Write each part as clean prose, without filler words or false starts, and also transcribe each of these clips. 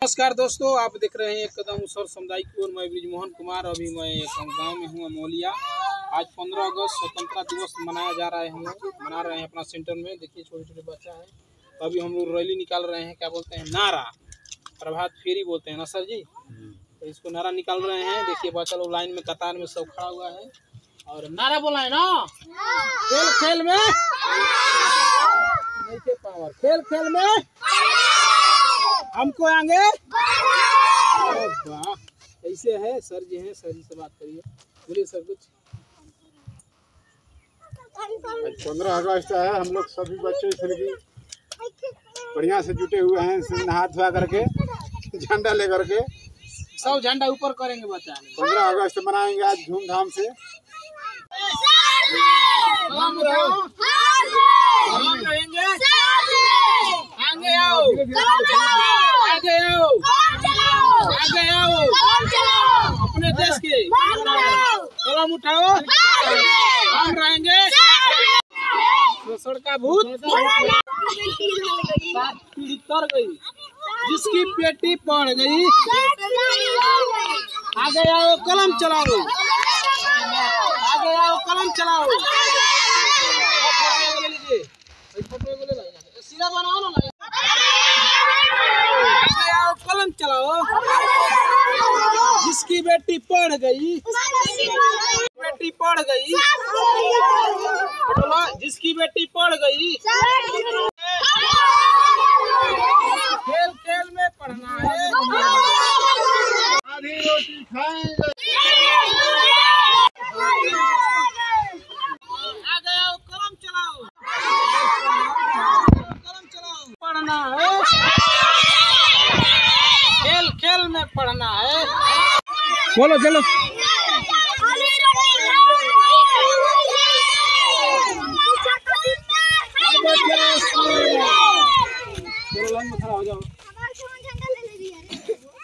नमस्कार दोस्तों, आप देख रहे हैं एक कदम उसर सामुदायिक और मैं ब्रिज मोहन कुमार। अभी मैं गांव में हूँ अमोलिया। आज 15 अगस्त स्वतंत्रता दिवस मनाया जा रहा है। हम लोग मना रहे हैं अपना सेंटर में। देखिए छोटे छोटे बच्चा है। तो अभी हम लोग रैली निकाल रहे हैं। क्या बोलते हैं, नारा, प्रभात फेरी बोलते हैं ना सर जी। तो इसको नारा निकाल रहे हैं। देखिए बच्चा लोग लाइन में कतार में सब खड़ा हुआ है और नारा बोला है ना, खेल खेल में पावर, खेल खेल में हमको आगे। ऐसे है सर जी हैं, सर जी से बात करिए, बोलिए सर कुछ। 15 अगस्त है। हम लोग सभी बच्चे फिर बढ़िया से जुटे हुए हैं, नहा धोआ करके झंडा लेकर के सब झंडा ऊपर करेंगे बच्चा। 15 अगस्त मनाएंगे आज धूमधाम से। हम रहेंगे, आगे आओ, आगे आओ, आगे आओ, अपने देश के कलम उठाओ। हम रहेंगे शोषण का भूत, पीढ़ी तर गई जिसकी बेटी पढ़ गई। आगे आओ, कलम चलाओ, आगे आओ, कलम चलाओ। सीधा बनाओ ना, आगे आओ, कलम चलाओ। जिसकी बेटी पढ़ गई, बेटी पढ़ गई, जिसकी बेटी पढ़ गई। खेल खेल में पढ़ना है, आधी रोटी खाएंगे। आगे आओ, कलम चलाओ, कलम चलाओ। पढ़ना है, खेल खेल में पढ़ना है। बोलो चलो।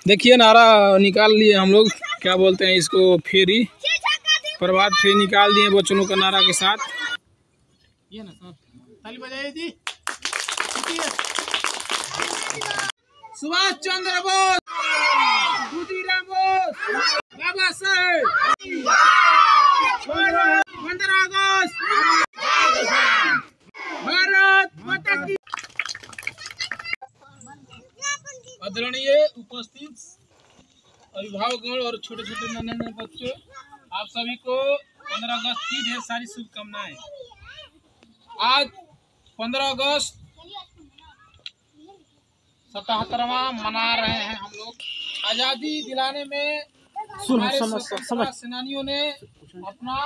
देखिए नारा निकाल लिए हम लोग। क्या बोलते हैं इसको, फेरी, प्रभात फेरी निकाल दिए बच्चों का नारा के साथ। ये ना सर, ताली बजाइए जी। सुभाष चंद्र बोस, खुदीराम बोस, बाबा साहेब, 15 अगस्त, भारत माता की। आदरणीय उपस्थित अभिभावकगण और छोटे छोटे नन्हे बच्चों, आप सभी को 15 अगस्त की ढेर सारी शुभकामनाएं। आज 15 अगस्त 77वां मना रहे हैं हम लोग। आज़ादी दिलाने में हमारे स्वतंत्रता सेनानियों ने अपना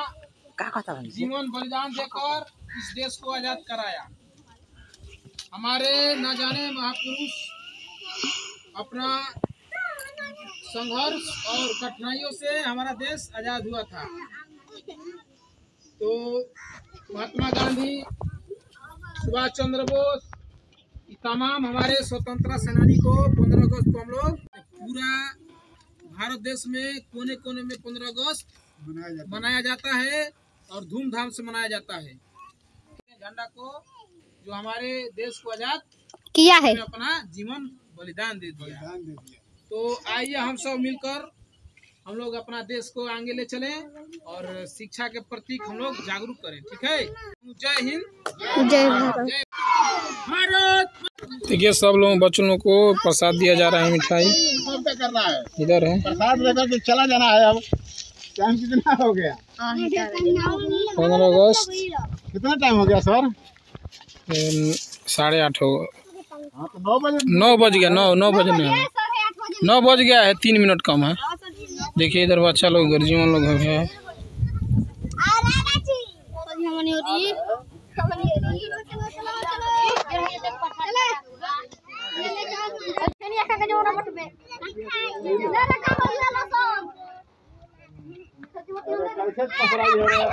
जीवन बलिदान देकर इस देश को आज़ाद कराया। हमारे न जाने महापुरुष अपना संघर्ष और कठिनाइयों से हमारा देश आज़ाद हुआ था। तो महात्मा गांधी, सुभाष चंद्र बोस, तमाम हमारे स्वतंत्रता सेनानी को 15 अगस्त को हम लोग पूरा भारत देश में कोने कोने में 15 अगस्त मनाया जाता है और धूमधाम से मनाया जाता है। झंडा को जो हमारे देश को आजाद किया है, अपना जीवन बलिदान दे दिया। तो आइए हम सब मिलकर हम लोग अपना देश को आगे ले चलें और शिक्षा के प्रति हम लोग जागरूक करें। ठीक है, जय हिंद, जय भारत। देखिए सब लोग बच्चों लोग को प्रसाद दिया जा रहा है, मिठाई करना है, इधर है प्रसाद लेकर के चला जाना है। अब टाइम कितना हो गया? 15 अगस्त कितना टाइम हो गया सर? 8:30 हो। हाँ तो 9 बजे, 9 बज गया, 9 बजने 9 बज गया है, 3 मिनट कम है। देखिए इधर बच्चा लोग, गर्जियन लोग है। कैसे पकड़ाई हो रहा है?